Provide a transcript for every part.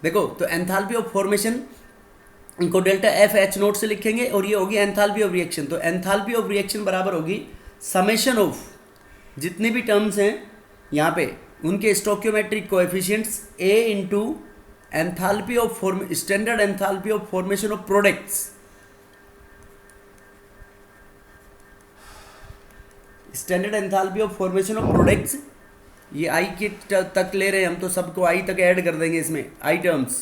देखो तो enthalpy of formation इनको डेल्टा एफ एच नोट से लिखेंगे और ये होगी एंथैल्पी ऑफ रिएक्शन। तो एंथैल्पी ऑफ रिएक्शन बराबर होगी समेशन ऑफ जितने भी टर्म्स हैं यहाँ पे उनके stoichiometric coefficients A into enthalpy of standard enthalpy of formation of products, standard enthalpy of formation of products. ये आई के तक ले रहे हैं हम, तो सबको आई तक ऐड कर देंगे इसमें आई टर्म्स।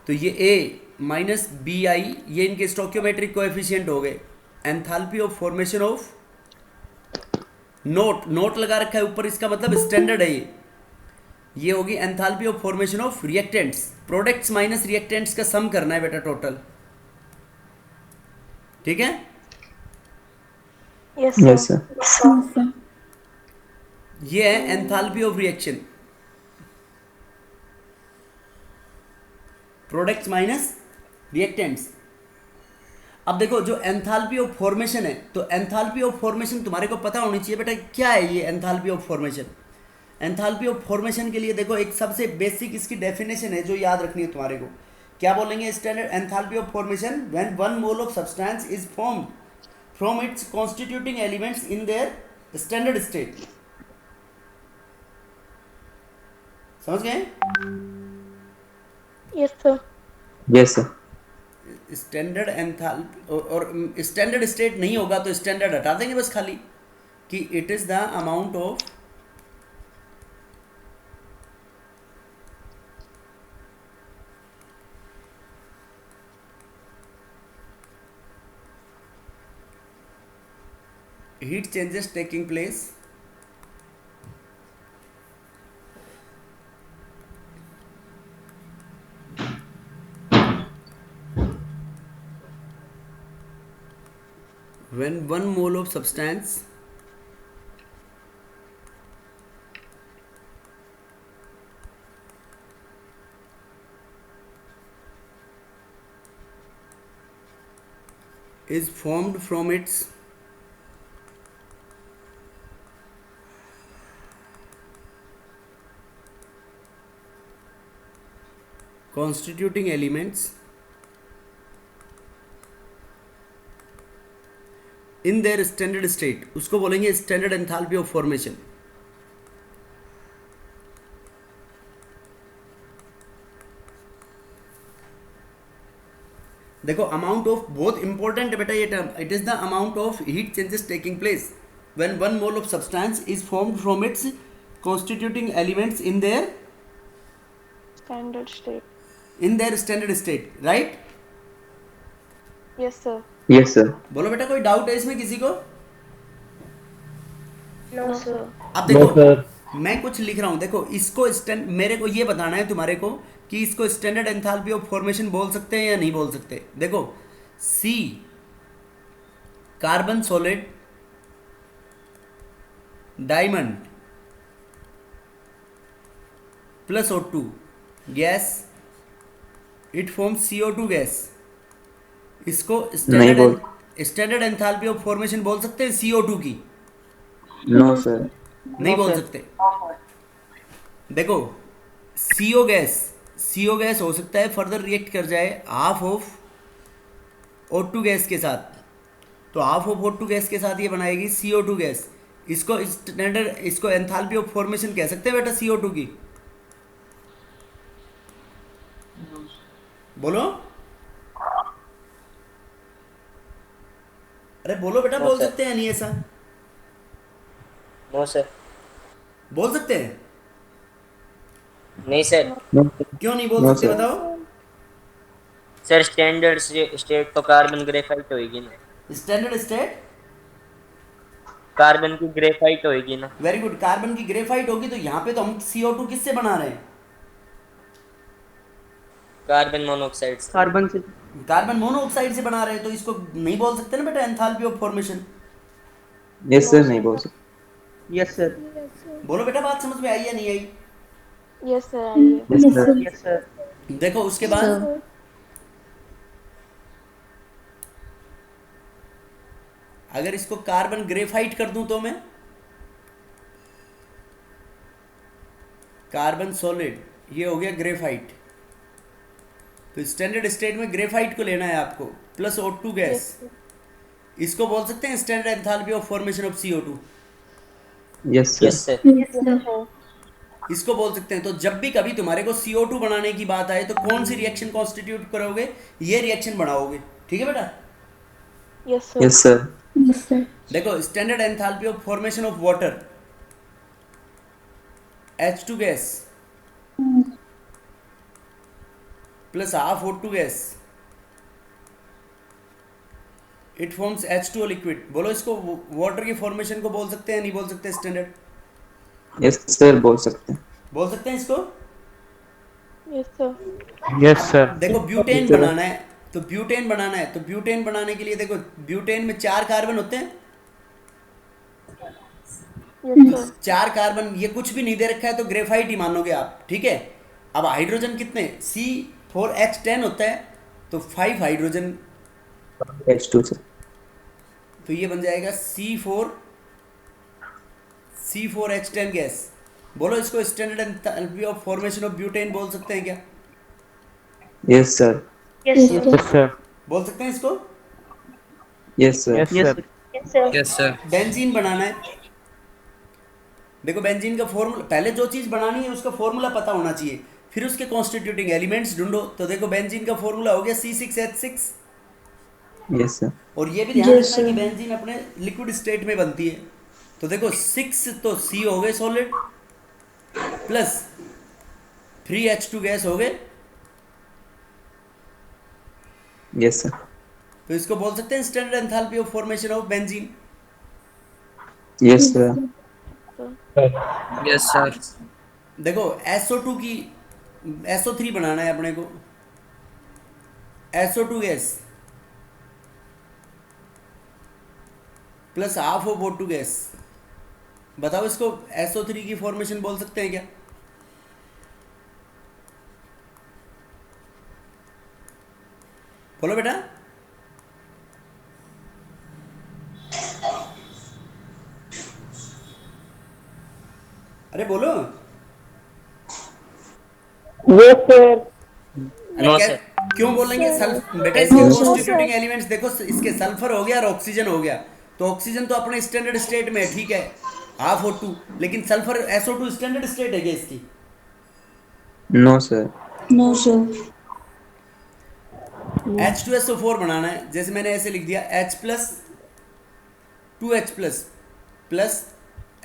तो ये ए माइनस बी आई ये इनके स्टोक्योमेट्रिक कोएफिशिएंट हो गए। Enthalpy of formation of note, note लगा रखा है ऊपर, इसका मतलब स्टैंडर्ड है ये होगी enthalpy of formation of reactants. Products minus reactants का सम करना है बेटा टोटल, ठीक है। Yes yes sir. सर। ये है enthalpy of reaction, products minus reactants. अब देखो जो एंथैल्पी ऑफ फॉर्मेशन है, तो एंथैल्पी ऑफ फॉर्मेशन तुम्हारे को पता होनी चाहिए बेटा क्या है ये enthalpy of formation. Enthalpy of formation के लिए देखो एक सबसे बेसिक इसकी डेफिनेशन है जो याद रखनी है तुम्हारे को। क्या बोलेंगे standard enthalpy of formation when one mole of substance is formed from its constituting elements in their standard state. समझ गए? Yes sir. Yes sir. Standard enthalpy और स्टैंडर्ड स्टेट नहीं होगा तो स्टैंडर्ड हटा देंगे बस खाली कि it is the amount of heat changes taking place when one mole of substance is formed from its constituting elements in their standard state, उसको बोलेंगे स्टैंडर्ड एंथैल्पी ऑफ फॉर्मेशन। देखो अमाउंट ऑफ बहुत important है बेटा ये term, it is the amount of heat changes taking place when one mole of substance is formed from its constituting elements in their standard state. Standard state, right? Yes sir. Yes sir. बोलो बेटा कोई doubt है इसमें किसी को? No sir. अब no देखो sir. मैं कुछ लिख रहा हूँ, देखो इसको मेरे को ये बताना है तुम्हारे को कि इसको स्टैंडर्ड एंथैल्पी ऑफ फॉर्मेशन बोल सकते हैं या नहीं बोल सकते। देखो C carbon solid diamond plus O2 gas, it forms CO2 gas. इसको नहीं बोल। स्टैंडर्ड एंथैल्पी ऑफ फॉर्मेशन बोल सकते हैं CO2 की? No sir. नहीं बोल सकते। देखो CO गैस हो सकता है फर्दर रिएक्ट कर जाए हाफ ऑफ O2 गैस के साथ, तो हाफ ऑफ O2 गैस के साथ ये बनाएगी CO2 गैस। इसको स्टैंडर्ड, इसको एंथैल्पी ऑफ फॉर्मेशन कह सकते हैं बेटा CO2 की? बोलो, अरे बोलो बेटा, बोल सकते हैं नहीं ऐसा? No sir. बोल सकते हैं? नहीं सर। क्यों नहीं बोल No, सकते sir. बताओ? सर स्टैंडर्ड स्टेट तो कार्बन ग्रेफाइट होएगी ना। स्टैंडर्ड स्टेट कार्बन की ग्रेफाइट होएगी ना। वेरी गुड, कार्बन की ग्रेफाइट होगी। तो यहाँ पे तो हम CO2 किससे बना रहे हैं? कार्बन मोनोऑक्साइड से। कार्बन से। कार्बन मोनोऑक्साइड से बना रहे हैं, तो इसको नहीं बोल सकते ना बेटा enthalpy of formation. Yes sir, नहीं बोल सकते। Yes sir. बोलो बेटा, बात समझ में आई या नहीं आई? यस सर आइए। Yes sir. Yes sir. देखो उसके बाद अगर इसको कार्बन ग्रेफाइट कर दूं तो मैं कार्बन सॉलिड, ये हो गया ग्रेफाइट। तो स्टैंडर्ड स्टेट में ग्रेफाइट को लेना है आपको plus O2 Yes, gas, sir. इसको बोल सकते हैं standard enthalpy of formation of CO2, Yes, sir. Yes, sir. Yes, sir. इसको बोल सकते हैं। तो जब भी कभी तुम्हारे को CO2 बनाने की बात आए तो कौन सी रिएक्शन कॉन्स्टिट्यूट करोगे, ये रिएक्शन बनाओगे, ठीक है बेटा। Yes, sir. Yes, sir. Yes, sir. देखो standard enthalpy of formation of water H2 gas plus half O2 gas, it forms H2O liquid. बोलो इसको वाटर की फॉर्मेशन को बोल सकते हैं नहीं बोल सकते स्टैंडर्ड, Yes, sir. बोल सकते हैं। बोल सकते हैं इसको। Yes, sir. Yes sir. देखो ब्यूटेन ठीक है। बनाना है तो ब्यूटेन बनाना है तो ब्यूटेन बनाने के लिए देखो ब्यूटेन में 4 कार्बन होते हैं, Yes, sir. 4 कार्बन, ये कुछ भी नहीं दे रखा है तो ग्रेफाइट ही मानोगे आप, ठीक है। अब हाइड्रोजन कितने, C4H10 होता है तो 5 हाइड्रोजन, H2 sir. तो ये बन जाएगा C4H10 गैस। बोलो इसको standard enthalpy of formation of butane बोल सकते हैं क्या, Yes, sir. Yes, sir. Yes sir. बोल सकते हैं इसको। Yes, sir. Yes sir. Yes, sir. Yes sir. Benzene बनाना है, देखो बेंजीन का फॉर्मूला, पहले जो चीज़ बनानी है उसका फॉर्मूला पता होना चाहिए, फिर उसके कॉन्स्टिट्यूटिंग एलिमेंट्स ढूंढो। तो देखो बेंजीन का फॉर्मूला हो गया C6H6, Yes, sir. और ये भी ध्यान रखना कि बेंजीन अपने लिक्विड स्टेट में बनती है। तो देखो 6 तो C हो गए सॉलिड प्लस 3H2 गैस हो गए, Yes, sir. तो इसको बोल सकते हैं standard enthalpy of formation of benzene. Yes, sir. Yes sir. देखो SO2 की SO3 बनाना है अपने को, SO2 gas plus half of O2 gas. बताओ इसको SO3 की फॉर्मेशन बोल सकते हैं क्या, बोलो बेटा। अरे बोलो। Yes, sir. अरे No, क्या- sir. क्यों बोलेंगे बेटा, इसके कॉन्स्टिट्यूटिंग एलिमेंट्स देखो, इसके सल्फर हो गया और ऑक्सीजन हो गया, तो ऑक्सीजन तो अपने स्टैंडर्ड स्टेट में है, ठीक है, हाफ O2, लेकिन सल्फर SO2 स्टैंडर्ड स्टेट है क्या इसकी, No, sir. No, sir. H2SO4 बनाना है, जैसे मैंने ऐसे लिख दिया H plus 2H plus plus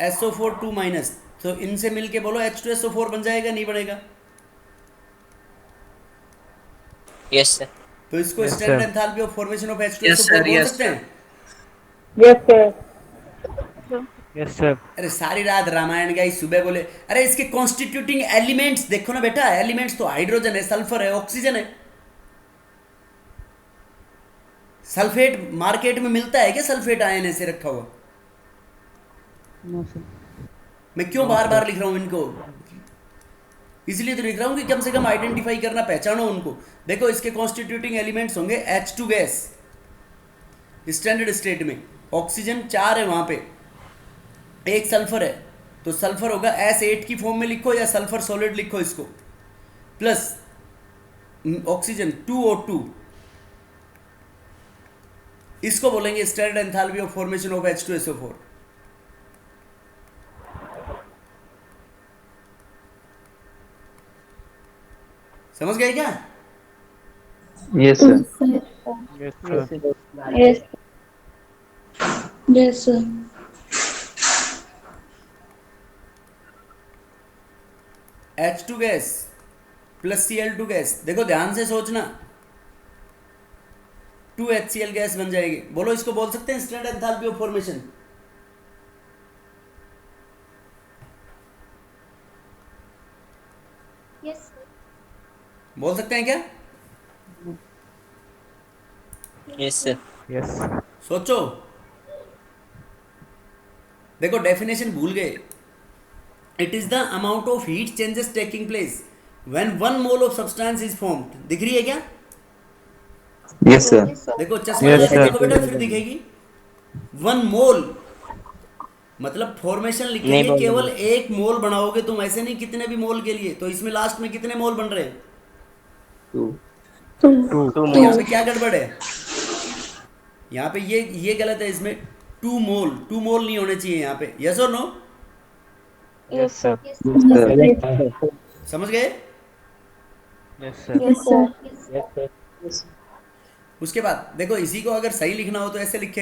SO4 2 minus, तो इनसे मिलके बोलो H2SO4 बन जाएगा नहीं बनेगा। Yes, sir. तो इसको Yes, standard sir. Enthalpy of formation of Yes, H2SO4 sir, बोल yes, सकते हैं। Yes, sir. Yes sir. अरे सारी रात रामायण गाई, सुबह बोले अरे इसके कॉन्स्टिट्यूटिंग एलिमेंट्स देखो ना बेटा, एलिमेंट्स तो हाइड्रोजन है, सल्फर है, ऑक्सीजन है। सल्फेट मार्केट में मिलता है क्या, सल्फेट आयन ऐसे रखा हुआ, मैं क्यों बार बार लिख रहा हूं इनको, इसलिए तो लिख रहा हूं कि कम से कम आइडेंटिफाई करना, पहचानो उनको। देखो इसके कॉन्स्टिट्यूटिंग एलिमेंट्स होंगे H2 गैस स्टैंडर्ड स्टेट में, ऑक्सीजन 4 है वहां पे, एक सल्फर है, तो सल्फर होगा S8 की फॉर्म में लिखो या सल्फर सॉलिड लिखो इसको, प्लस ऑक्सीजन 2O2, इसको बोलेंगे standard enthalpy of formation of H2SO4। समझ गए क्या। Yes, sir. Yes sir. Yes. Yes, sir. H2 gas plus Cl2 gas, देखो ध्यान से सोचना, 2HCl गैस बन जाएगी। बोलो इसको बोल सकते हैं standard enthalpy of formation. Yes. बोल सकते हैं क्या, Yes, sir. यस। सोचो। देखो डेफिनेशन भूल गए, it is the amount of heat changes taking place when 1 mole of substance is formed. दिख रही है क्या, Yes, sir. देखो चश्मा Yes, लगा के sir. देखो बेटा, फिर दिखेगी 1 मोल, मतलब फॉर्मेशन नहीं लिखेंगे बोल केवल 1 मोल बनाओगे तुम, ऐसे नहीं कितने भी मोल के लिए। तो इसमें लास्ट में कितने मोल बन रहे हैं, 2. Two. Two. टू तो यहाँ मोल्स पे क्या गड़बड़ है, यहाँ पे ये गलत है, इसमें 2 मोल नहीं होने चाहिए यहाँ पे, यस और no, Yes, sir. Yes, sir. Yes, sir. समझ गए। Yes, sir. Yes, sir. उसके बाद देखो इसी को अगर सही लिखना हो तो ऐसे लिखे,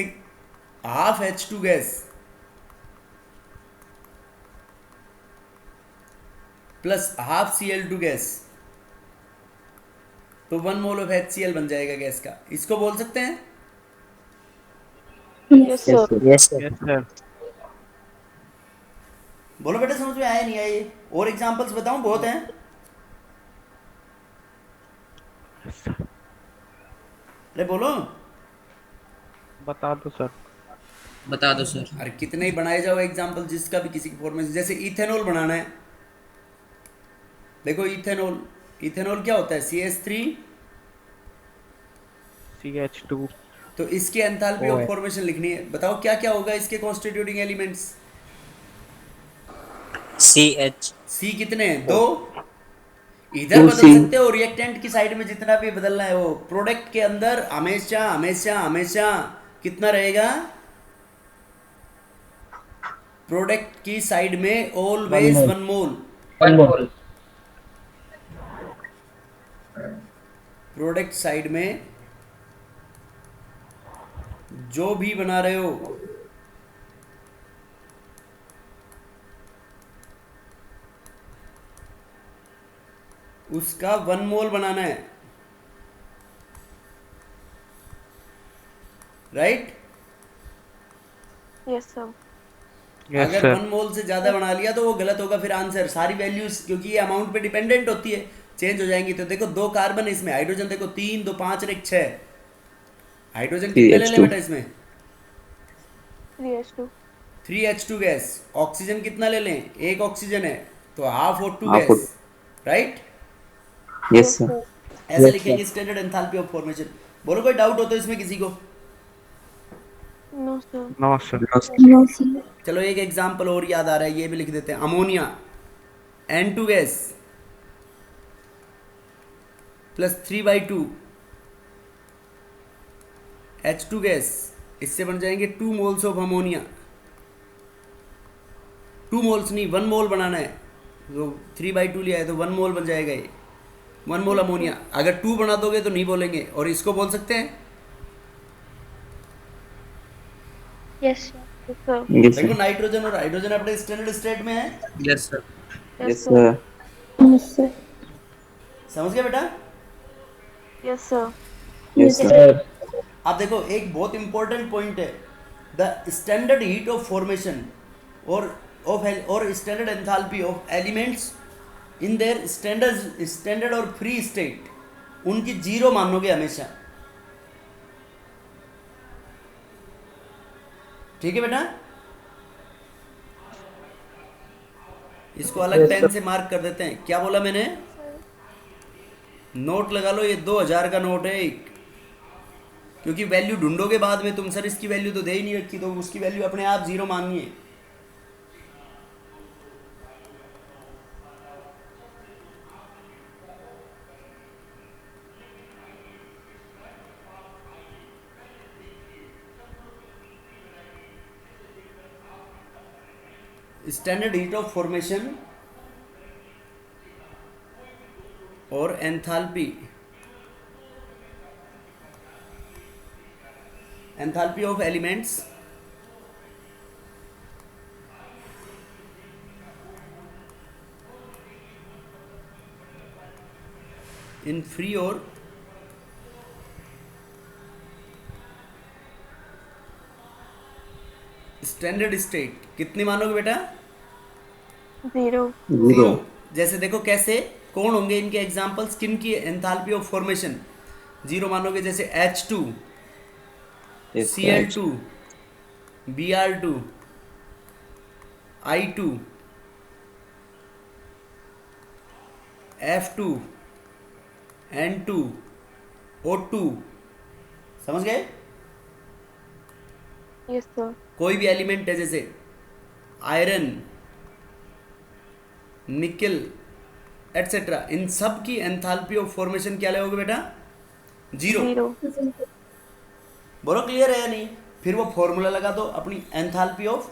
half H2 gas plus half Cl2 gas, तो 1 मोल ऑफ HCl बन जाएगा गैस का, इसको बोल सकते हैं। Yes, sir. Yes Yes, sir. बोलो बेटा, समझ में आया नहीं आया ये, और एग्जांपल्स बताऊं, बहुत हैं। Yes, sir. अरे बोलो, बता दो सर। बता दो सर। अरे कितने ही बनाए जाओ एग्जांपल, जिसका भी किसी की फॉर्मेशन, जैसे इथेनॉल बनाना है, देखो इथेनॉल, इथेनॉल क्या होता है, CH3, CH2 तो इसकी एंथैल्पी ऑफ OH फॉर्मेशन लिखनी है, बताओ क्या क्या होगा इसके constituting elements. C H C कितने हैं, 2, इधर 2C. बदल सकते हो, रिएक्टेंट की साइड में जितना भी बदलना है वो, प्रोडक्ट के अंदर हमेशा हमेशा हमेशा कितना रहेगा, प्रोडक्ट की साइड में ऑलवेज 1 मोल, प्रोडक्ट साइड में जो भी बना रहे हो उसका 1 मोल बनाना है, राइट। Yes, sir. Yes, अगर sir. 1 मोल से ज्यादा बना लिया तो वो गलत होगा फिर आंसर, सारी वैल्यूज, क्योंकि ये अमाउंट पे डिपेंडेंट होती है, चेंज हो जाएंगी। तो देखो 2 कार्बन है इसमें, हाइड्रोजन देखो 3, 2, 5 और 1, 6, हाइड्रोजन कितने ले लें CH2. बेटा इसमें, 3H2. 3H2 गैस, ऑक्सीजन कितना ले लें, 1 ऑक्सीजन है, तो half O2 Half gas, right. Yes, sir. ऐसे लिखेंगे स्टैंडर्ड एंथैल्पी ऑफ फॉर्मेशन। बोलो कोई डाउट हो तो इसमें किसी को। No, sir. No, sir. No, sir. No, sir. चलो एक एग्जांपल और याद आ रहा है, ये भी लिख देते हैं, ammonia N2 gas plus 3/2 H2 gas, इससे बन जाएंगे 2 मोल्स ऑफ अमोनिया, 2 मोल्स नहीं 1 मोल बनाना है, तो 3/2 लिया है तो 1 मोल बन जाएगा ये, 1 मोल अमोनिया। अगर 2 बना दोगे तो नहीं बोलेंगे, और इसको बोल सकते हैं, Yes, sir. Yes, sir. Yes, देखो sir. नाइट्रोजन और हाइड्रोजन अपने स्टैंडर्ड स्टेट में है, yes sir. Yes, sir. Yes, sir. समझ गए बेटा। Yes, sir. Yes, sir. आप देखो एक बहुत इंपॉर्टेंट पॉइंट है, the standard heat of formation और standard enthalpy of elements in their standard और फ्री स्टेट, उनकी 0 मानोगे हमेशा, ठीक है बेटा। इसको अलग पेन से मार्क कर देते हैं, क्या बोला मैंने, नोट लगा लो, ये 2000 का नोट है एक, क्योंकि वैल्यू ढूंढोगे बाद में तुम, सर इसकी वैल्यू तो दे ही नहीं रखी, तो उसकी वैल्यू अपने आप 0 माननी है। स्टैंडर्ड हीट ऑफ फॉर्मेशन और enthalpy of elements in free और स्टैंडर्ड स्टेट कितनी मानोगे बेटा, 0. Zero. जैसे देखो कैसे, कौन होंगे इनके एग्जांपल्स, किन की एंथैल्पी ऑफ फॉर्मेशन 0 मानोगे, जैसे H2, Yes, sir. Cl2, Br2, I2, F2, N2, O2, समझ गए। Yes, sir. कोई भी एलिमेंट है जैसे आयरन, निकल एटसेट्रा, इन सब की एंथैल्पी ऑफ फॉर्मेशन क्या लोगे बेटा, जीरो। zero, बोलो क्लियर है या नहीं? फिर वो फॉर्मूला लगा दो अपनी एंथैल्पी ऑफ,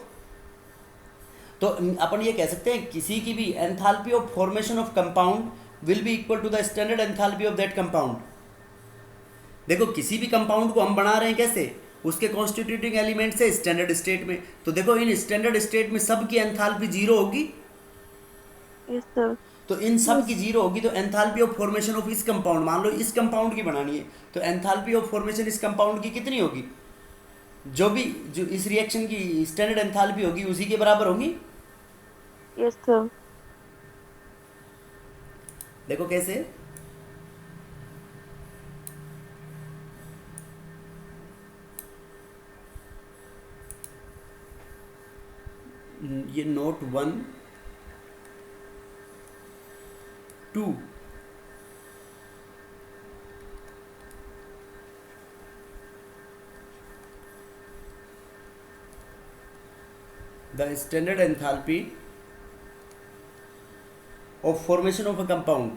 तो अपन ये कह सकते हैं किसी की भी enthalpy of formation of compound will be equal to the standard enthalpy of that compound. देखो किसी भी कंपाउंड को हम बना रहे हैं कैसे, उसके कॉन्स्टिट्यूटिंग एलिमेंट से स्टैंडर्ड स्टेट में, तो देखो इन स्टैंडर्ड स्टेट में सब की एंथैल्पी जीरो होगी, yes sir, तो इन सब की जीरो होगी, तो एंथैल्पी ऑफ फॉर्मेशन ऑफ इस कंपाउंड, मान लो इस कंपाउंड की बनानी है, तो एंथैल्पी ऑफ फॉर्मेशन इस कंपाउंड की कितनी होगी, जो इस रिएक्शन की स्टैंडर्ड एंथैल्पी होगी उसी के बराबर होगी। yes sir, देखो कैसे, ये note 1 2 the standard enthalpy of formation of a compound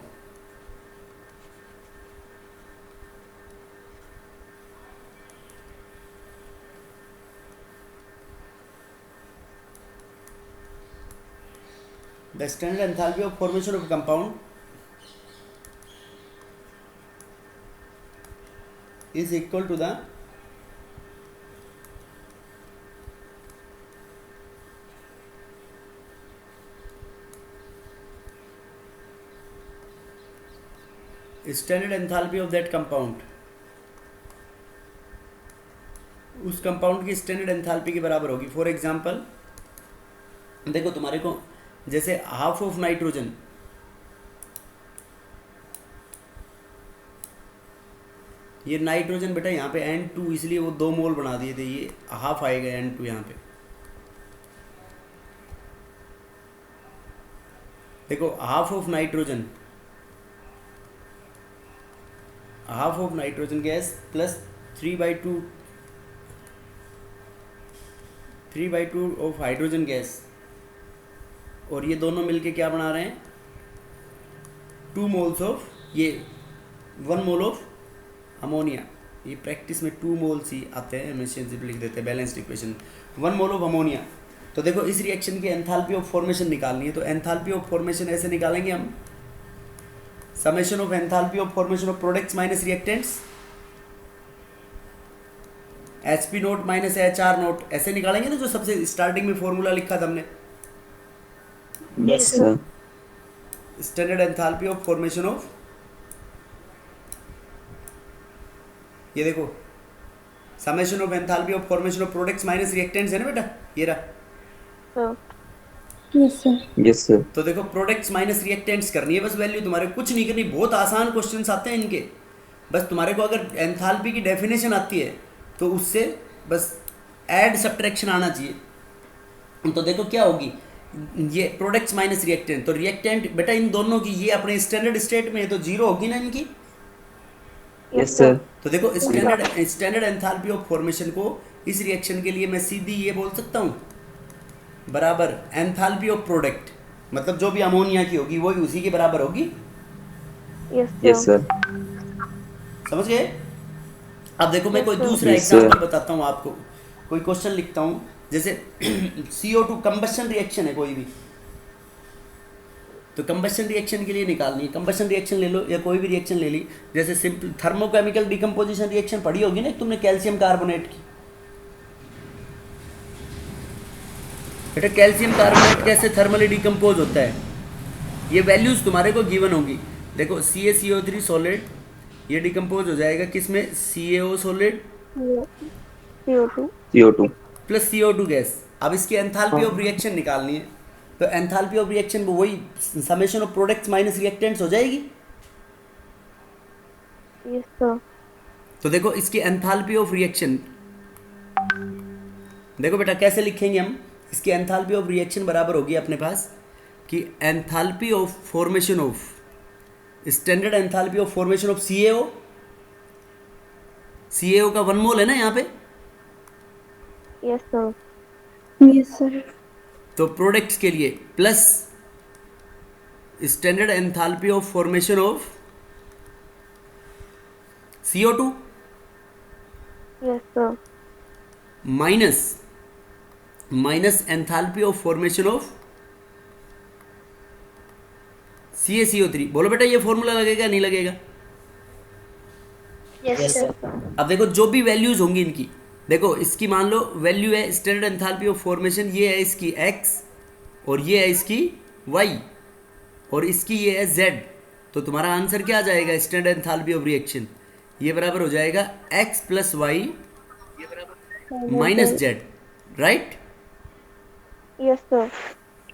the standard enthalpy of formation of a compound is equal to the standard enthalpy of that compound, उस कंपाउंड की स्टैंडर्ड एंथैल्पी के बराबर होगी। For example देखो तुम्हारे को जैसे half of nitrogen, ये नाइट्रोजन बेटा यहाँ पे N2 इसलिए वो 2 मोल बना दिए थे, ये हाफ आएगा N2 यहाँ पे। देखो half of nitrogen gas plus 3/2 of hydrogen gas, और ये दोनों मिलके क्या बना रहे हैं, 2 मोल्स ऑफ, ये 1 मोल ऑफ अमोनिया। ये प्रैक्टिस में 2 मोल्स ही आते हैं, हमें सिंपल लिख देते हैं balanced equation, 1 mole of ammonia. तो देखो इस रिएक्शन की एंथैल्पी ऑफ फॉर्मेशन निकालनी है, तो एंथैल्पी ऑफ फॉर्मेशन ऐसे निकालेंगे हम, summation of enthalpy of formation of products minus reactants, HP note minus HR note, ऐसे निकालेंगे ना, जो सबसे स्टार्टिंग में फॉर्मूला लिखा था हमने, Yes sir. Standard enthalpy of formation of, ये देखो summation of enthalpy of formation of products minus reactants है ना बेटा, ये रहा। sir, Yes sir. तो देखो प्रोडक्ट्स माइनस रिएक्टेंट्स करनी है बस, वैल्यू तुम्हारे कुछ नहीं करनी, बहुत आसान क्वेश्चंस आते हैं इनके, बस तुम्हारे को अगर एंथैल्पी की डेफिनेशन आती है तो उससे बस ऐड सब्ट्रैक्शन आना चाहिए। तो देखो क्या होगी, ये प्रोडक्ट्स माइनस रिएक्टेंट, तो रिएक्टेंट बेटा इन दोनों की ये अपने स्टैंडर्ड स्टेट में है तो जीरो होगी ना इनकी। Yes sir. तो देखो स्टैंडर्ड एंथैल्पी ऑफ फॉर्मेशन को इस रिएक्शन के लिए मैं सीधी ये बोल सकता हूँ बराबर एंथैल्पी ऑफ प्रोडक्ट, मतलब जो भी अमोनिया की होगी वही उसी के बराबर होगी। Yes sir. समझ गए? अब देखो मैं कोई दूसरा Yes, sir. एग्जांपल बताता हूँ आपको, कोई क्वेश्चन लिखता हूँ, जैसे CO2 कंबशन रिएक्शन है कोई भी, तो कंबशन रिएक्शन के लिए निकालनी है, कंबशन रिएक्शन ले लो या कोई भी रिएक्शन ले ली, जैसे सिंपल थर्मोकेमिकल डिकम्पोजिशन रिएक्शन पढ़ी होगी ना तुमने, कैल्शियम कार्बोनेट की। बेटा कैल्शियम कार्बोनेट कैसे थर्मली डिकम्पोज होता है, ये वैल्यूज तुम्हारे को गिवन होगी। देखो CaCO3 सॉलिड, ये डिकम्पोज हो जाएगा किसमें, CaO solid CO2, CO2. Plus CO2 gas. अब इसकी एंथैल्पी ऑफ रिएक्शन निकालनी है, तो एंथैल्पी ऑफ रिएक्शन वो वही summation of products minus reactants हो जाएगी। yes sir, तो देखो इसकी एंथैल्पी ऑफ रिएक्शन, देखो बेटा कैसे लिखेंगे हम, इसकी एंथैल्पी ऑफ रिएक्शन बराबर होगी अपने पास कि enthalpy of formation of, standard enthalpy of formation of CaO का 1 मोल है ना यहाँ पे, yes sir, तो प्रोडक्ट्स के लिए plus standard enthalpy of formation of CO2 Yes, sir. Minus enthalpy of formation of CaCO3। बोलो बेटा ये फॉर्मूला लगेगा नहीं लगेगा? Yes, Yes, sir. sir. अब देखो जो भी वैल्यूज होंगी इनकी, देखो इसकी मान लो वैल्यू है स्टैंडर्ड एंथैल्पी ऑफ फॉर्मेशन, ये है इसकी x और ये है इसकी y और इसकी ये है z। तो तुम्हारा आंसर क्या आ जाएगा स्टैंडर्ड एंथैल्पी ऑफ रिएक्शन? ये बराबर हो जाएगा x plus Y minus z, right? Yes, sir.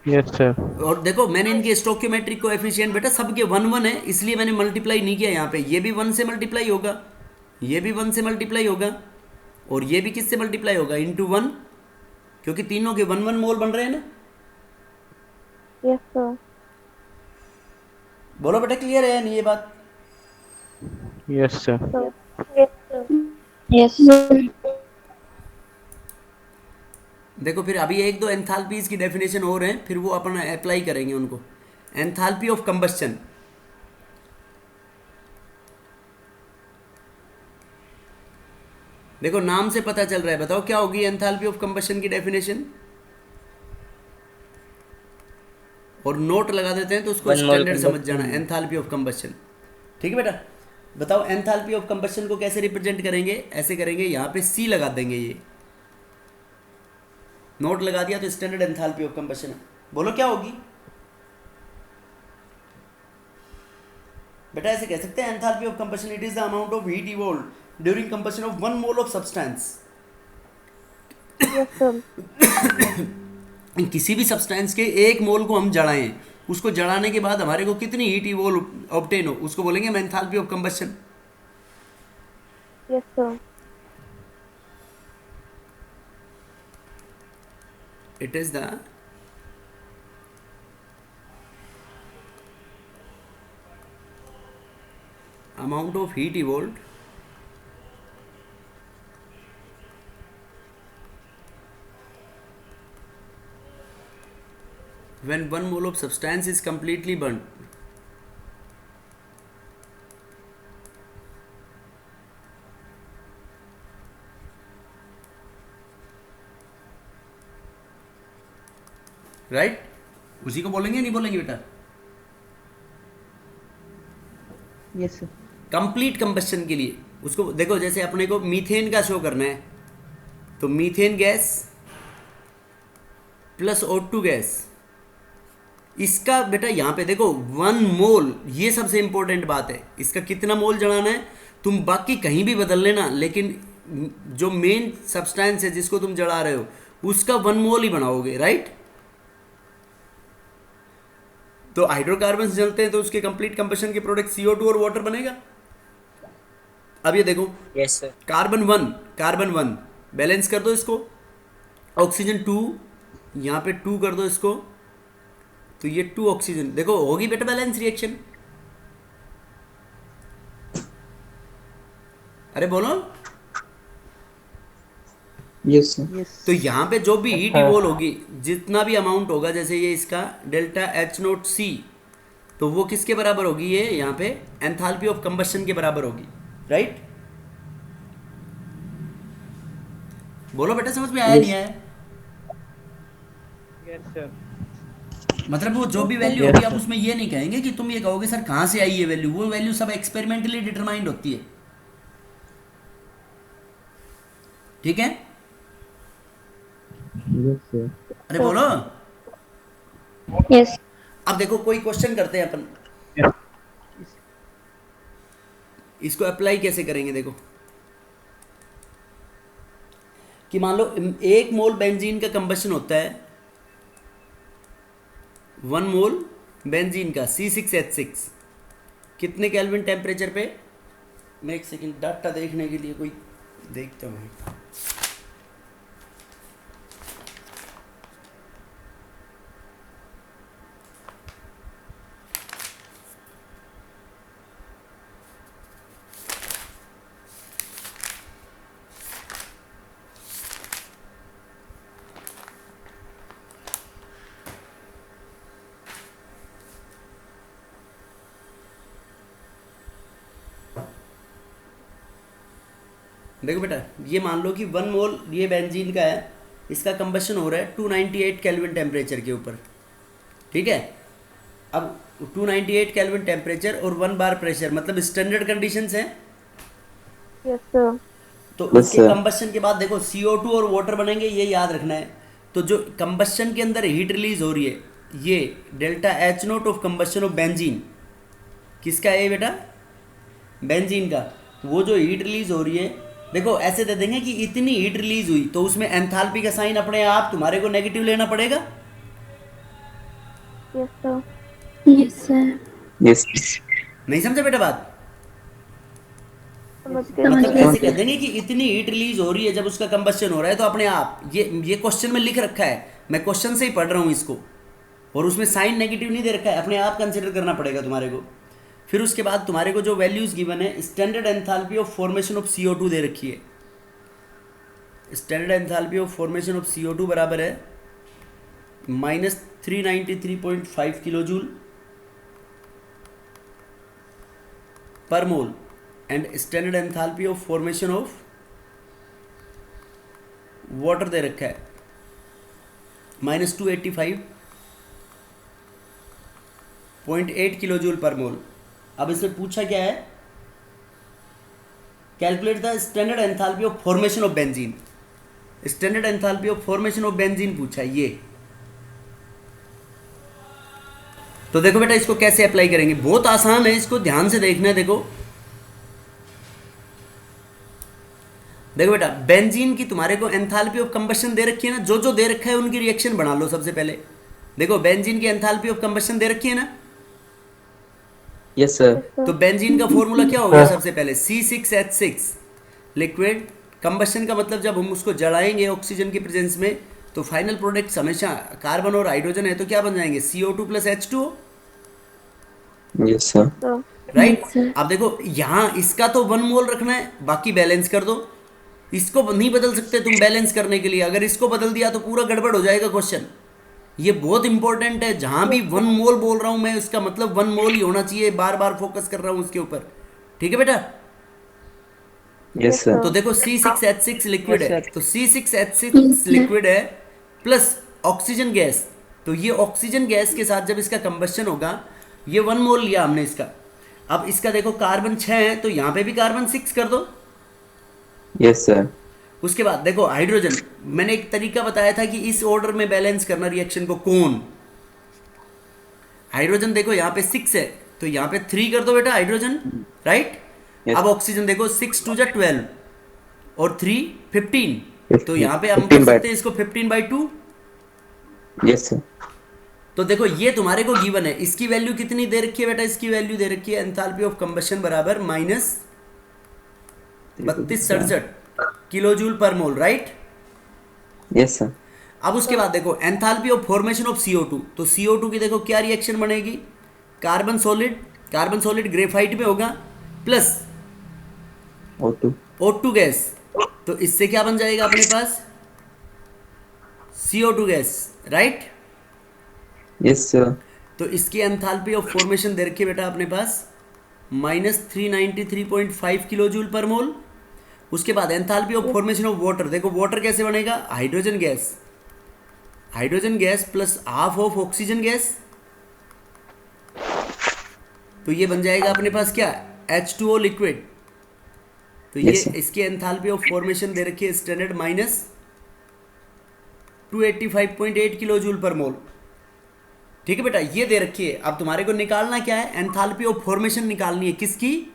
Yes, sir. और देखो मैंने इनके स्टोकियोमेट्रिक कोएफिशिएंट बेटा सबके 1 1 है, इसलिए मैंने मल्टीप्लाई नहीं किया यहाँ पे। ये भी 1 से मल्टीप्लाई होगा, ये भी 1 से मल्टीप्लाई होगा और ये भी किससे मल्टीप्लाई होगा? इंटू 1, क्योंकि तीनों के 1 1 मोल बन रहे हैं ना। Yes, sir. बोलो बेटा क्लियर है या नहीं ये बात? Yes, sir. Sir. Yes, sir. Yes, sir. देखो फिर अभी एक दो एंथैल्पीज की डेफिनेशन और हैं, फिर वो अपन अप्लाई करेंगे उनको। एंथैल्पी ऑफ कंबस्शन, देखो नाम से पता चल रहा है, बताओ क्या होगी एंथैल्पी ऑफ कंबस्शन की डेफिनेशन? और नोट लगा देते हैं तो उसको One mole स्टैंडर्ड समझ combustion. जाना, एंथैल्पी ऑफ कंबस्शन। ठीक है बेटा, बताओ एंथैल्पी ऑफ कंबस्शन को कैसे रिप्रेजेंट करेंगे? ऐसे करेंगे, यहाँ पे C लगा देंगे, ये नोट लगा दिया तो स्टैंडर्ड एंथैल्पी ऑफ कंबस्शन। बोलो क्या होगी बेटा? ऐसे कह सकते हैं enthalpy of combustion it is the amount of heat evolve during combustion of 1 mole of substance. Yes, sir. किसी भी सब्सटेंस के 1 मोल को हम जलाएं, उसको जलाने के बाद हमारे को कितनी हीट इवॉल्व ऑब्टेन हो, उसको बोलेंगे enthalpy of combustion. Yes, sir. It is the amount of heat evolved when 1 mole of substance is completely burnt. Right? उसी को बोलेंगे नहीं बोलेंगे बेटा? Yes, sir. कंप्लीट कंबस्शन के लिए उसको देखो, जैसे अपने को मीथेन का शो करना है तो methane gas plus O2 gas, इसका बेटा यहाँ पे देखो 1 मोल, ये सबसे इंपॉर्टेंट बात है। इसका कितना मोल जलाना है तुम बाकी कहीं भी बदल लेना, लेकिन जो मेन सब्सटेंस है जिसको तुम जला रहे हो उसका 1 मोल ही बनाओगे, राइट? तो हाइड्रोकार्बन जलते हैं तो उसके कंप्लीट कंबशन के प्रोडक्ट CO2 और वाटर बनेगा। अब ये देखो Yes, sir. Carbon one balance कर दो इसको, ऑक्सीजन 2 यहाँ पे 2 कर दो इसको, तो ये 2 ऑक्सीजन, देखो होगी बेटा बैलेंस रिएक्शन। अरे बोलो। Yes, sir. तो यहाँ पे जो भी हीट इवॉल्व होगी, जितना भी अमाउंट होगा, जैसे ये इसका डेल्टा H0C, तो वो किसके बराबर होगी? ये यहाँ पे एंथैल्पी ऑफ कंबस्शन के बराबर होगी, राइट? बोलो बेटा समझ में आया नहीं आया? Yes, sir. मतलब वो जो भी वैल्यू Yes, होगी, आप sir. उसमें ये नहीं कहेंगे कि तुम ये कहोगे सर कहाँ से आई ये वैल्यू, वो वैल्यू सब एक्सपेरिमेंटली डिटरमाइंड होती है। ठीक है? Yes, sir. अरे बोलो। Yes. अब देखो कोई क्वेश्चन करते हैं अपन, Yes. इसको अप्लाई कैसे करेंगे? देखो कि मान लो 1 मोल बेंजीन का कंबशन होता है, 1 मोल बेंजीन का C6H6 कितने केल्विन टेम्परेचर पे? मैं एक सेकंड डाटा देखने के लिए कोई देखता हूँ। देखो बेटा, ये मान लो कि 1 मोल ये बेंजीन का है, इसका कंबशन हो रहा है 298 केल्विन टेम्परेचर के ऊपर, ठीक है। अब 298 केल्विन टेम्परेचर और 1 बार प्रेशर, मतलब स्टैंडर्ड कंडीशंस हैं। Yes, sir. तो Yes, उसके sir. कंबशन के बाद देखो CO2 और वाटर बनेंगे, ये याद रखना है। तो जो कंबशन के अंदर हीट रिलीज हो रही है, ये delta H note of combustion of benzene, किसका है ये बेटा? बेंजीन का। वो जो हीट रिलीज हो रही है, देखो ऐसे दे देंगे कि इतनी हीट रिलीज हुई, तो उसमें एंथैल्पी का साइन अपने आप तुम्हारे को नेगेटिव लेना पड़ेगा। Yes, sir. Yes, sir. Yes. नहीं समझा बेटा बात? समझ गए समझ मतलब गए। ऐसे कह देंगे कि इतनी हीट रिलीज हो रही है जब उसका कंबशन हो रहा है, तो अपने आप ये क्वेश्चन में लिख रखा है, मैं क्वेश्चन से ही पढ़ रहा हूँ इसको, और उसमें साइन नेगेटिव नहीं दे रखा है, अपने आप कंसिडर करना पड़ेगा तुम्हारे को। फिर उसके बाद तुम्हारे को जो वैल्यूज गिवन है, standard enthalpy of formation of CO2 दे रखी है। Standard enthalpy of formation of CO2 बराबर है -393.5 kilo joule per mole, and standard enthalpy of formation of water दे रखा है -285.8 किलो जूल पर मोल। अब इसमें पूछा क्या है? Calculate the standard enthalpy of formation of benzene. Standard enthalpy of formation of benzene पूछा है ये। तो देखो बेटा, इसको कैसे अप्लाई करेंगे, बहुत आसान है, इसको ध्यान से देखना है। देखो देखो बेटा, बेंजीन की तुम्हारे को एंथैल्पी ऑफ कंबशन दे रखी है ना, जो जो दे रखा है उनकी रिएक्शन बना लो सबसे पहले। देखो बेंजीन की एंथैल्पी ऑफ कंबशन दे रखी है ना, Yes, sir. तो बेंजीन का फॉर्मूला क्या हो गया? सबसे पहले C6H6 लिक्विड कंबशन का मतलब जब हम उसको जलाएंगे ऑक्सीजन की प्रेजेंस में, तो फाइनल प्रोडक्ट हमेशा कार्बन और हाइड्रोजन है, तो क्या बन जाएंगे? CO2 plus H2O, Yes, sir. sir. Right. Yes, sir. अब देखो यहाँ इसका तो 1 मोल रखना है, बाकी बैलेंस कर दो। इसको नहीं बदल सकते तुम बैलेंस करने के लिए, अगर इसको बदल दिया तो पूरा गड़बड़ हो जाएगा क्वेश्चन। ये बहुत इंपॉर्टेंट है, जहां भी 1 मोल बोल रहा हूं मैं, इसका मतलब 1 मोल ही होना चाहिए, बार बार फोकस कर रहा हूं उसके ऊपर, ठीक है बेटा। Yes, sir. तो देखो C6H6 लिक्विड है, तो C6H6 Yes, sir. लिक्विड है प्लस ऑक्सीजन गैस, तो ये ऑक्सीजन गैस के साथ जब इसका कंबशन होगा, ये 1 मोल लिया हमने इसका। अब इसका देखो कार्बन 6 है, तो यहाँ पे भी कार्बन 6 कर दो। Yes, sir. उसके बाद देखो हाइड्रोजन, मैंने एक तरीका बताया था कि इस ऑर्डर में बैलेंस करना रिएक्शन को। कौन? हाइड्रोजन देखो यहाँ पे 6 है, तो यहाँ पे 3 कर दो बेटा हाइड्रोजन, राइट। Yes. अब ऑक्सीजन देखो 6 2 12 और 3 15, तो यहाँ पे हम 15 कर by- सकते हैं इसको 15/2। Yes, sir. तो देखो ये तुम्हारे को गिवन है, इसकी वैल्यू कितनी दे रखी है बेटा? इसकी वैल्यू दे रखी है एंथैल्पी ऑफ कंबशन बराबर -3267 किलो जूल पर मोल, राइट। Yes, sir. अब उसके बाद देखो enthalpy of formation of CO2, तो CO2 की देखो क्या रिएक्शन बनेगी? कार्बन सॉलिड ग्रेफाइट में होगा प्लस O2. O2 गैस, तो इससे क्या बन जाएगा अपने पास? CO2 gas, right. Yes, sir. तो इसकी एंथैल्पी ऑफ फॉर्मेशन दे रखी है बेटा अपने पास -393.5 किलो जूल पर मोल। उसके बाद enthalpy of formation of water, देखो वाटर कैसे बनेगा? Hydrogen gas plus half of oxygen gas, तो ये बन जाएगा अपने पास क्या? H2O liquid. तो ये Yes, sir. इसकी एंथैल्पी ऑफ फॉर्मेशन दे रखी है स्टैंडर्ड -285.8 किलो जूल पर मोल, ठीक है बेटा, ये दे रखी है। अब तुम्हारे को निकालना क्या है? एंथैल्पी ऑफ फॉर्मेशन निकालनी है, किसकी?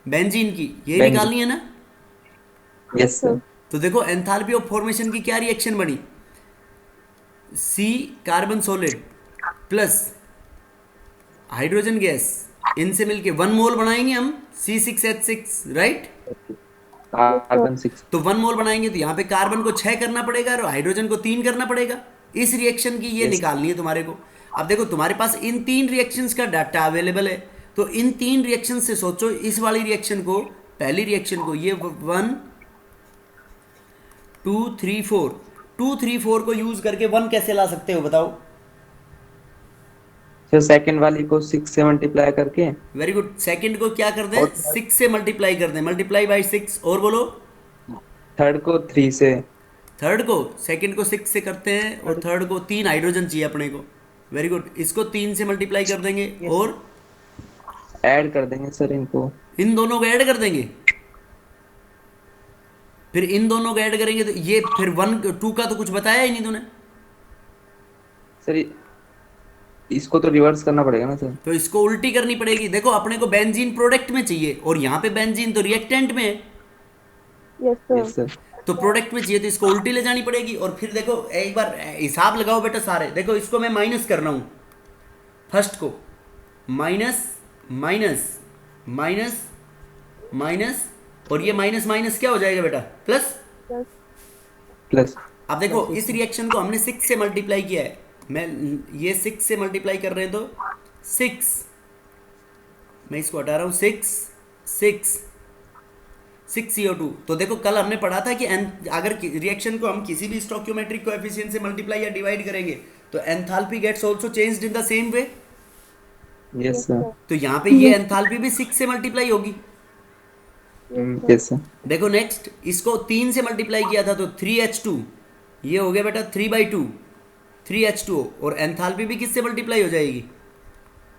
बेंजीन की, ये बेंजीन। निकालनी है ना। Yes, sir. तो देखो एंथैल्पी ऑफ फॉर्मेशन की क्या रिएक्शन बनी? C carbon solid plus hydrogen gas, इनसे मिलके 1 मोल बनाएंगे हम C6H6, राइट। Carbon 6. तो 1 मोल बनाएंगे, तो यहाँ पे कार्बन को 6 करना पड़ेगा और हाइड्रोजन को 3 करना पड़ेगा। इस रिएक्शन की ये Yes. निकालनी है तुम्हारे को। अब देखो तुम्हारे पास इन 3 रिएक्शंस का डाटा अवेलेबल है, तो इन 3 रिएक्शन से सोचो, इस वाली रिएक्शन को, पहली रिएक्शन को, ये 1 2 3 4 2 3 4 को यूज करके 1 कैसे ला सकते हो बताओ? फिर सेकंड वाली को 6 से मल्टीप्लाई करके वेरी गुड। सेकंड को क्या कर दें? और- 6 से मल्टीप्लाई कर दें, मल्टीप्लाई बाई 6, और बोलो थर्ड को 3 से। थर्ड को, सेकंड को 6 से करते हैं, और थर्ड को 3 हाइड्रोजन चाहिए अपने को। वेरी गुड, इसको 3 से मल्टीप्लाई कर देंगे और ऐड कर देंगे सर इनको। इन दोनों को ऐड कर देंगे। फिर इन दोनों को ऐड करेंगे तो ये फिर 1 2 का तो कुछ बताया ही नहीं तूने। सर इसको तो रिवर्स करना पड़ेगा ना सर। तो इसको उल्टी करनी पड़ेगी। देखो अपने को बेंजीन प्रोडक्ट में चाहिए और यहाँ पे बेंजीन तो रिएक्टेंट में है, Yes, sir. Yes sir. तो प्रोडक्ट में चाहिए तो इसको उल्टी ले जानी पड़ेगी। और फिर देखो एक बार हिसाब लगाओ बेटा सारे। देखो इसको मैं माइनस कर रहा हूँ, फर्स्ट को माइनस माइनस माइनस माइनस, और ये माइनस माइनस क्या हो जाएगा बेटा, प्लस। Yes. प्लस। अब देखो इस रिएक्शन को हमने 6 से मल्टीप्लाई किया है, मैं ये 6 से मल्टीप्लाई कर रहे हैं तो 6, मैं इसको हटा रहा हूँ, 6 CO2। तो देखो कल हमने पढ़ा था कि अगर रिएक्शन को हम किसी भी स्टोइकियोमेट्रिक कोएफिशिएंट से मल्टीप्लाई या डिवाइड करेंगे तो enthalpy gets also changed in the same way. Yes sir. तो यहाँ पे ये एंथैल्पी भी 6 से मल्टीप्लाई होगी। Yes sir. देखो नेक्स्ट, इसको 3 से मल्टीप्लाई किया था तो 3H2, ये हो गया बेटा 3/2 3H2O, और एंथैल्पी भी किससे मल्टीप्लाई हो जाएगी,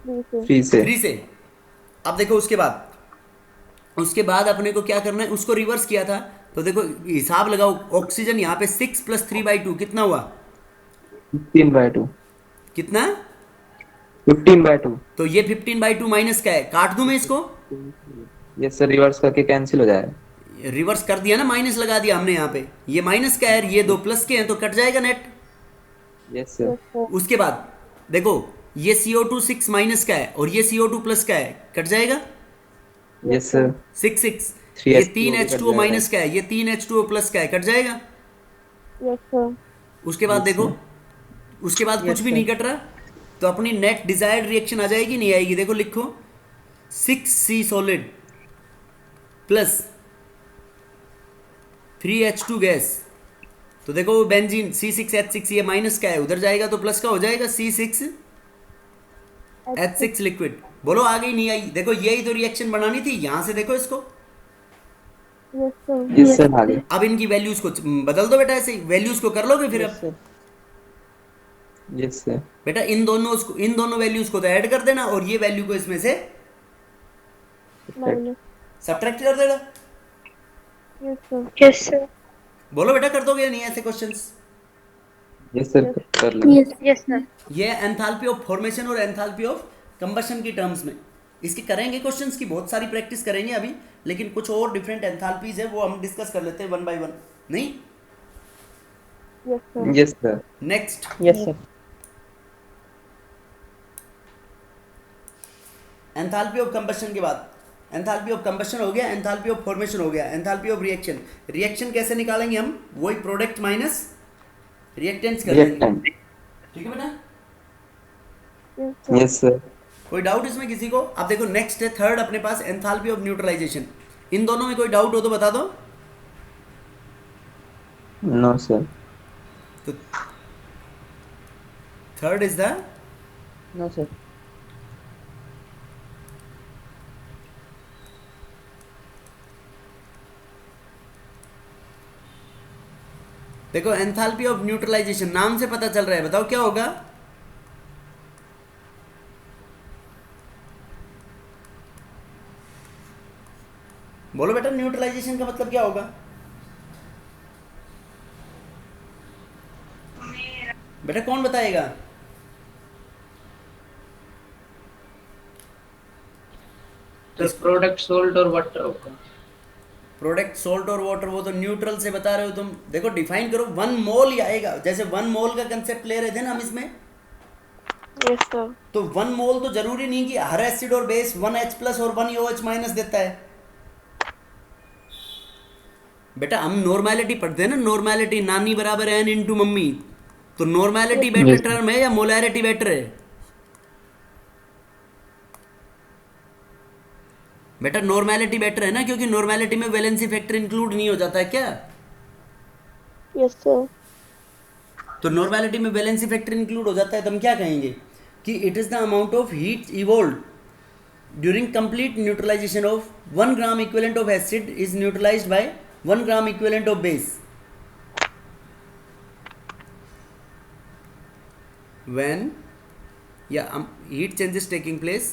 3 से. 3 से। 3 से। अब देखो उसके बाद अपने को क्या करना है, उसको रिवर्स किया था तो देखो हिसाब लगाओ, ऑक्सीजन यहाँ पे 6 + 3/2 कितना हुआ, 15/2। कितना, 15/2। तो ये 15/2 माइनस का है, काट दूं मैं इसको, यस सर, रिवर्स करके कैंसिल हो जाएगा। रिवर्स कर दिया ना, माइनस लगा दिया हमने यहाँ पे, ये माइनस का है, ये 2 प्लस के हैं तो कट जाएगा net. Yes sir. Yes, sir. उसके बाद देखो ये CO2 6 माइनस का है और ये CO2 प्लस का है, कट जाएगा यस सर। 6 3H2O ये कट 3H2O जाएगा। माइनस का है, ये 3H2O प्लस का है, कट जाएगा। Yes, sir. उसके बाद देखो, उसके बाद कुछ भी नहीं कट रहा, तो अपनी नेट डिजायर्ड रिएक्शन आ जाएगी, नहीं आएगी, देखो लिखो 6C solid plus 3H2 gas, तो देखो वो बेंजीन C6H6 ये माइनस का है, उधर जाएगा तो प्लस का हो जाएगा, C6H6 लिक्विड। बोलो आ गई नहीं आई, देखो यही तो रिएक्शन बनानी थी, यहां से देखो इसको। Yes, sir. यस सर, आगे। अब इनकी वैल्यूज को बदल दो बेटा, ऐसे वैल्यूज को कर लोगे फिर। अब यस सर। बेटा इन दोनों वैल्यूज को तो ऐड कर देना और ये वैल्यू को इसमें से Minus. सब्ट्रैक्ट कर देना। Yes, sir. Yes, sir. बोलो बेटा कर दोगे या नहीं ऐसे क्वेश्चंस। यस सर, कर लो। Yes, sir. ये एंथैल्पी ऑफ फॉर्मेशन और एंथैल्पी ऑफ कंबशन की टर्म्स में इसके करेंगे क्वेश्चंस की बहुत सारी प्रैक्टिस करेंगे अभी, लेकिन कुछ और डिफरेंट एंथैल्पीज है वो हम डिस्कस कर लेते हैं 1 by 1। नहीं, Yes, sir. Yes sir. Next Yes, sir. Enthalpy of combustion के बाद, एंथैल्पी ऑफ कंबशन हो गया, एंथैल्पी ऑफ फॉर्मेशन हो गया, एंथैल्पी ऑफ रिएक्शन। रिएक्शन कैसे निकालेंगे हम, वही प्रोडक्ट माइनस रिएक्टेंट्स कर देंगे, रिएक्टेंट। ठीक है बेटा। Yes, sir. Yes sir. कोई डाउट इसमें किसी को। अब देखो नेक्स्ट है थर्ड अपने पास एंथैल्पी ऑफ न्यूट्रलाइजेशन। इन दोनों में कोई डाउट हो तो बता दो। No sir. तो third is the No, sir. देखो एंथैल्पी ऑफ न्यूट्रलाइजेशन नाम से पता चल रहा है, बताओ क्या होगा। बोलो बेटा न्यूट्रलाइजेशन का मतलब क्या होगा। बेटा कौन बताएगा। तो प्रोडक्ट सोल्ट और वाटर होगा। प्रोडक्ट सोल्ट और वाटर, वो तो न्यूट्रल से बता रहे हो तुम। देखो डिफाइन करो, 1 मोल ही आएगा, जैसे 1 मोल का कंसेप्ट ले रहे थे ना हम इसमें, Yes, sir. तो 1 मोल तो जरूरी नहीं कि हर एसिड और बेस 1H प्लस और 1OH माइनस देता है। बेटा हम नॉर्मेलिटी पढ़ते हैं ना, नॉर्मेलिटी नानी बराबर एन इंटू मम्मी, तो नॉर्मेलिटी बेटर टर्म है या मोलैरिटी बेटर है। बेटा नॉर्मेलिटी बेटर है ना, क्योंकि नॉर्मेलिटी में वैलेंसी फैक्टर इंक्लूड नहीं हो जाता है क्या। Yes, sir. तो नॉर्मेलिटी में वैलेंसी फैक्टर इंक्लूड हो जाता है तो हम क्या कहेंगे कि it is the amount of heat evolve during complete neutralisation of 1 gram equivalent of acid is neutralised by 1 gram equivalent of base when heat change is taking place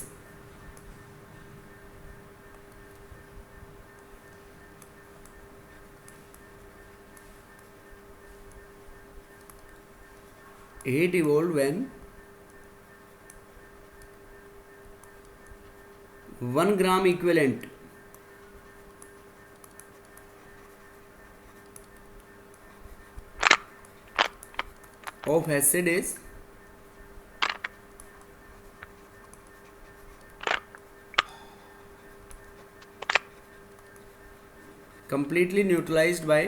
heat evolved when 1 gram equivalent of acid is completely neutralized by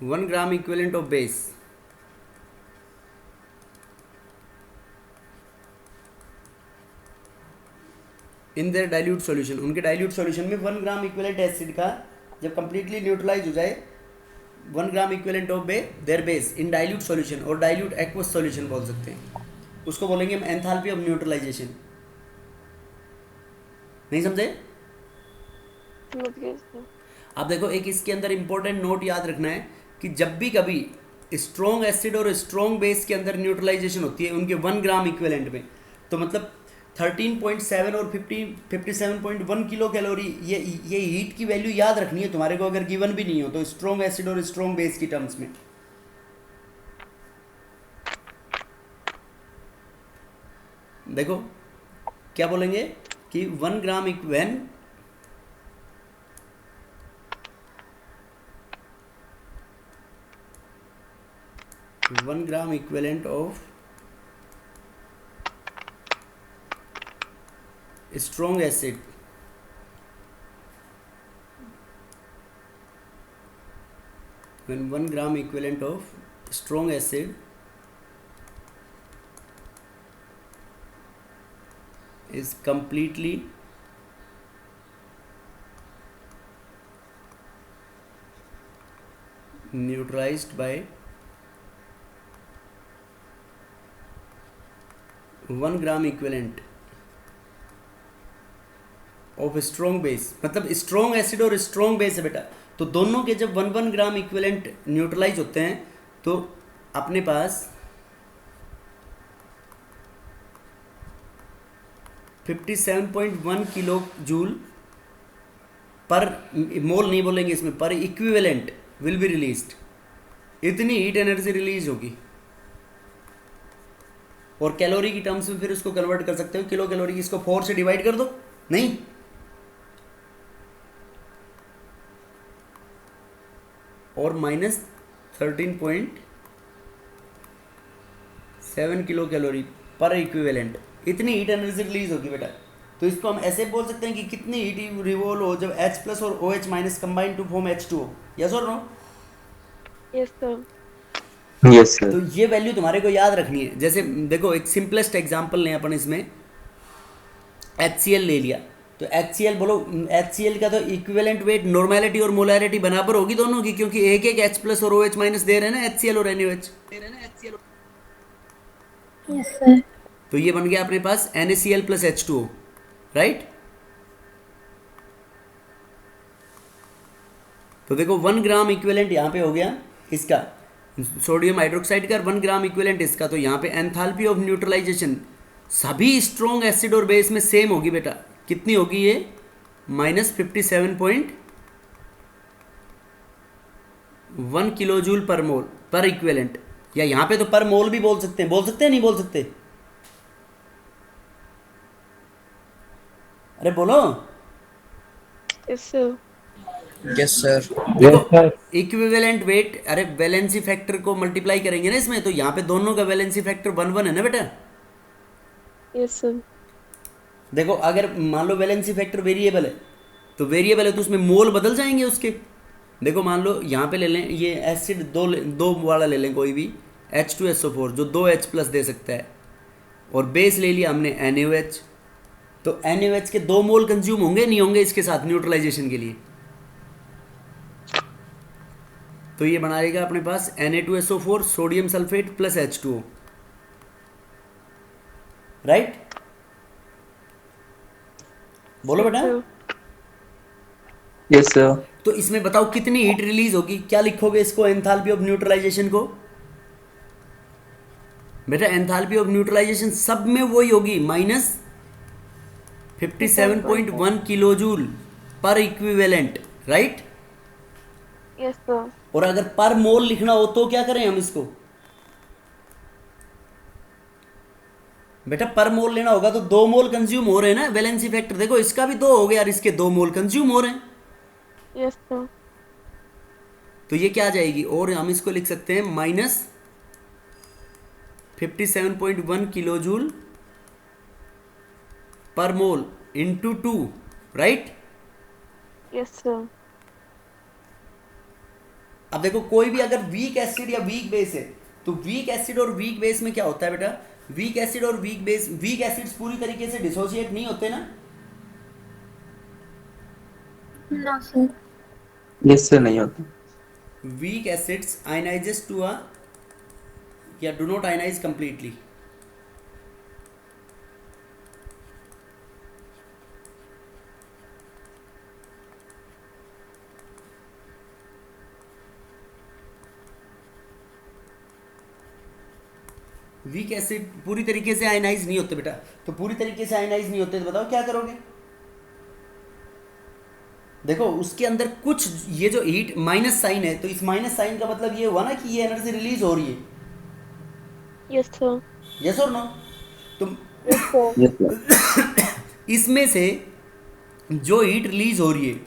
1 gram equivalent of base in their dilute solution, उनके dilute solution में 1 gram equivalent acid का जब completely neutralise हो जाए 1 gram equivalent of their base in dilute solution और dilute aqueous solution बोल सकते हैं, उसको बोलेंगे हम एंथैल्पी ऑफ न्यूट्रलाइजेशन। नहीं समझे? समझ गए सर। आप देखो एक इसके अंदर इंपॉर्टेंट नोट याद रखना है कि जब भी कभी स्ट्रॉन्ग एसिड और स्ट्रॉन्ग बेस के अंदर न्यूट्रलाइजेशन होती है उनके 1 ग्राम इक्विवेलेंट में, तो मतलब 13.7 और 57.1 किलो कैलोरी, ये हीट की वैल्यू याद रखनी है तुम्हारे को, अगर गिवन भी नहीं हो तो स्ट्रॉन्ग एसिड और स्ट्रॉन्ग बेस की टर्म्स में। देखो क्या बोलेंगे कि 1 ग्राम इक्वेन 1 gram equivalent of strong acid when 1 gram equivalent of strong acid is completely neutralized by 1 gram equivalent of strong base, मतलब स्ट्रॉन्ग एसिड और स्ट्रॉन्ग बेस है बेटा, तो दोनों के जब 1 ग्राम इक्विवेलेंट न्यूट्रलाइज होते हैं तो अपने पास 57.1 किलो जूल पर मोल नहीं बोलेंगे इसमें, पर इक्विवेलेंट विल बी रिलीज्ड, इतनी हीट एनर्जी रिलीज होगी। और कैलोरी की टर्म्स में फिर उसको कन्वर्ट कर सकते हो, किलो कैलोरी, इसको 4 से डिवाइड कर दो, नहीं और -13.7 किलो कैलोरी पर इक्विवेलेंट, इतनी हीट एनर्जी रिलीज होगी बेटा। तो इसको हम ऐसे बोल सकते हैं कि कितनी हीट रिवॉल्व हो जब H+ और OH- combine to form H2O, yes और no? Yes sir. Yes sir. तो ये वैल्यू तुम्हारे को याद रखनी है। जैसे देखो एक सिंपलेस्ट एग्जांपल लें अपन, इसमें HCl ले लिया, तो HCl बोलो, HCl का तो इक्विवेलेंट वेट नॉर्मेलिटी और मोलैरिटी बराबर होगी दोनों की, क्योंकि एक एक H+ और OH- दे रहे हैं ना HCl और NaOH। Yes sir. तो ये बन गया अपने पास NaCl + H2O, राइट? तो देखो 1 ग्राम इक्विवेलेंट यहाँ पे हो गया इसका सोडियम हाइड्रोक्साइड का, 1 ग्राम इक्विवेलेंट इसका, तो यहाँ पे एंथैल्पी ऑफ न्यूट्रलाइजेशन सभी स्ट्रॉन्ग एसिड और बेस में सेम होगी बेटा। कितनी होगी ये? -57.1 किलो जूल पर मोल पर इक्विवेलेंट, या यहाँ पे तो पर मोल भी बोल सकते हैं, नहीं बोल सकते? अरे बोलो। Yes sir. Yes, sir. देखो इक्विवेलेंट वेट, अरे वैलेंसी फैक्टर को मल्टीप्लाई करेंगे ना इसमें, तो यहाँ पे दोनों का वैलेंसी फैक्टर 1 है ना बेटा। Yes sir. देखो अगर मान लो वैलेंसी फैक्टर वेरिएबल है, तो वेरिएबल है तो उसमें मोल बदल जाएंगे उसके। देखो मान लो यहाँ पे ले लें ये एसिड दो वाला ले लें कोई भी, H2SO4 जो 2H+ दे सकता है, और बेस ले लिया हमने NaOH, तो NaOH के 2 मोल कंज्यूम होंगे नहीं होंगे इसके साथ न्यूट्रलाइजेशन के लिए? तो ये बनाएगा अपने पास Na2SO4 sodium sulphate plus H2O, right? बोलो बेटा। sir. Yes, sir. तो इसमें बताओ कितनी हीट रिलीज होगी, क्या लिखोगे इसको एंथैल्पी ऑफ न्यूट्रलाइजेशन को? बेटा एंथैल्पी ऑफ न्यूट्रलाइजेशन सब में वही होगी, माइनस 57.1 किलो जूल पर इक्विवेलेंट, राइट? Yes, sir. और अगर पर मोल लिखना हो तो क्या करें हम इसको? बेटा पर मोल लेना होगा तो 2 मोल कंज्यूम हो रहे हैं ना, वैलेंसी फैक्टर देखो इसका भी 2 हो गया और इसके 2 मोल कंज्यूम हो रहे हैं, Yes, sir. तो ये क्या आ जाएगी? और हम इसको लिख सकते हैं minus 57.1 kilo joule per mole into 2, right? Yes, sir. अब देखो कोई भी अगर वीक एसिड या वीक बेस है तो वीक एसिड और वीक बेस में क्या होता है बेटा? वीक एसिड और वीक बेस, वीक एसिड्स पूरी तरीके से डिसोसिएट नहीं होते ना? No, sir. Yes, sir, नहीं होता. Weak acids ionizes to a या do not ionize completely. Weak acid पूरी तरीके से आयनाइज नहीं होते बेटा, तो पूरी तरीके से आयनाइज नहीं होते तो बताओ क्या करोगे? देखो उसके अंदर कुछ ये जो हीट माइनस साइन है, तो इस माइनस साइन का मतलब ये हुआ ना कि ये एनर्जी रिलीज हो रही है, Yes, sir. यस और नो? तो Yes, sir. Yes, sir. इसमें से जो हीट रिलीज हो रही है,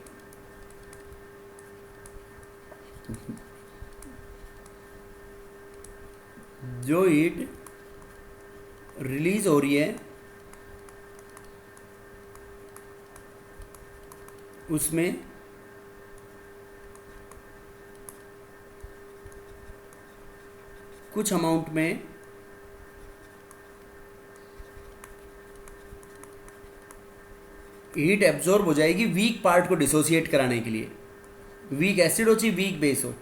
जो हीट रिलीज हो रही है उसमें कुछ अमाउंट में हीट एब्जॉर्ब हो जाएगी वीक पार्ट को डिसोसिएट कराने के लिए. वीक एसिड हो चाहे वीक बेस हो,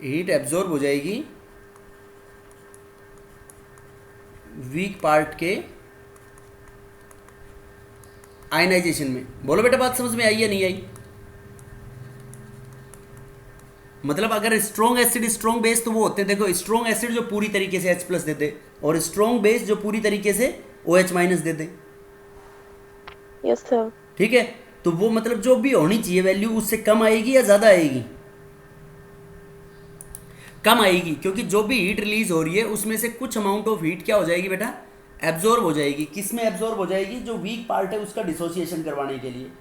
हीट एब्जॉर्ब हो जाएगी वीक पार्ट के आयनाइजेशन में. बोलो बेटा बात समझ में आई या नहीं आई? मतलब अगर स्ट्रॉन्ग एसिड स्ट्रॉन्ग बेस तो वो होते हैं, देखो स्ट्रॉन्ग एसिड जो पूरी तरीके से H+ देते और स्ट्रॉन्ग बेस जो पूरी तरीके से OH- देते, Yes, sir. ठीक है? तो वो मतलब जो भी होनी चाहिए वैल्यू उससे कम आएगी या ज़्यादा आएगी? कम आएगी, क्योंकि जो भी हीट रिलीज हो रही है उसमें से कुछ अमाउंट ऑफ हीट क्या हो जाएगी बेटा? एब्जॉर्ब हो जाएगी. किस में एब्जॉर्ब हो जाएगी? जो वीक पार्ट है उसका डिसोसिएशन करवाने के लिए.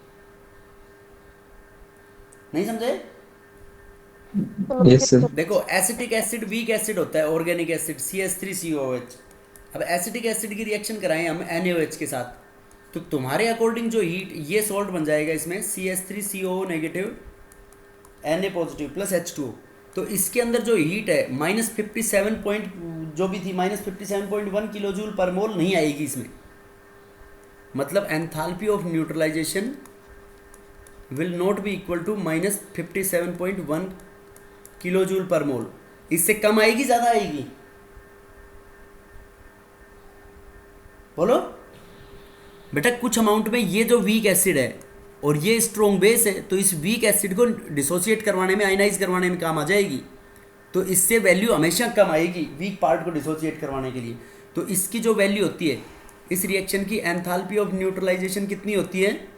नहीं समझे? Yes, sir. देखो एसिटिक एसिड वीक एसिड होता है, ऑर्गेनिक एसिड CH3COOH. अब एसिटिक एसिड की रिएक्शन कराएं हम NaOH के साथ, तो तुम्हारे अकॉर्डिंग जो हीट ये सॉल्ट बन जाएगा इसमें CH3COO negative Na positive plus H2O. तो इसके अंदर जो हीट है माइनस 57 पॉइंट जो भी थी माइनस 57.1 किलो जूल पर मोल नहीं आएगी इसमें. मतलब enthalpy of neutralization will not be equal to minus 57.1 kilo joule per mole. इससे कम आएगी ज़्यादा आएगी? बोलो बेटा. कुछ अमाउंट में ये जो वीक एसिड है और ये स्ट्रॉन्ग बेस है, तो इस वीक एसिड को डिसोसिएट करवाने में आयनाइज करवाने में काम आ जाएगी, तो इससे वैल्यू हमेशा कम आएगी वीक पार्ट को डिसोसिएट करवाने के लिए. तो इसकी जो वैल्यू होती है इस रिएक्शन की एंथैल्पी ऑफ न्यूट्रलाइजेशन कितनी होती है?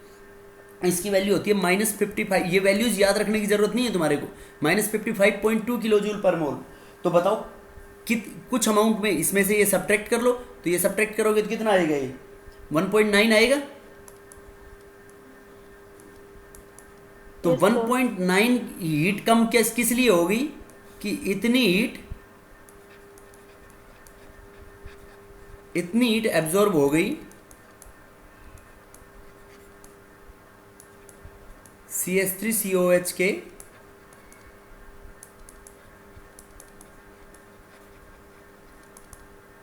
इसकी वैल्यू होती है -55. ये वैल्यूज याद रखने की जरूरत नहीं है तुम्हारे को. -55.2 किलो जूल पर मोल. तो बताओ कुछ अमाउंट में इसमें से ये सब्ट्रैक्ट कर लो, तो ये सब्ट्रैक्ट करोगे तो कितना आएगा? ये 1.9 आएगा. तो Yes, sir. 1.9 हीट कम किस लिए होगी कि इतनी हीट एब्जॉर्ब हो गई CH3COH के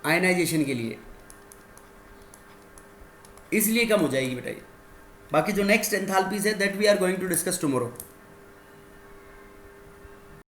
आयनाइजेशन के लिए, इसलिए कम हो जाएगी बेटा ये. बाकी जो नेक्स्ट एंथैल्पीज है that we are going to discuss tomorrow.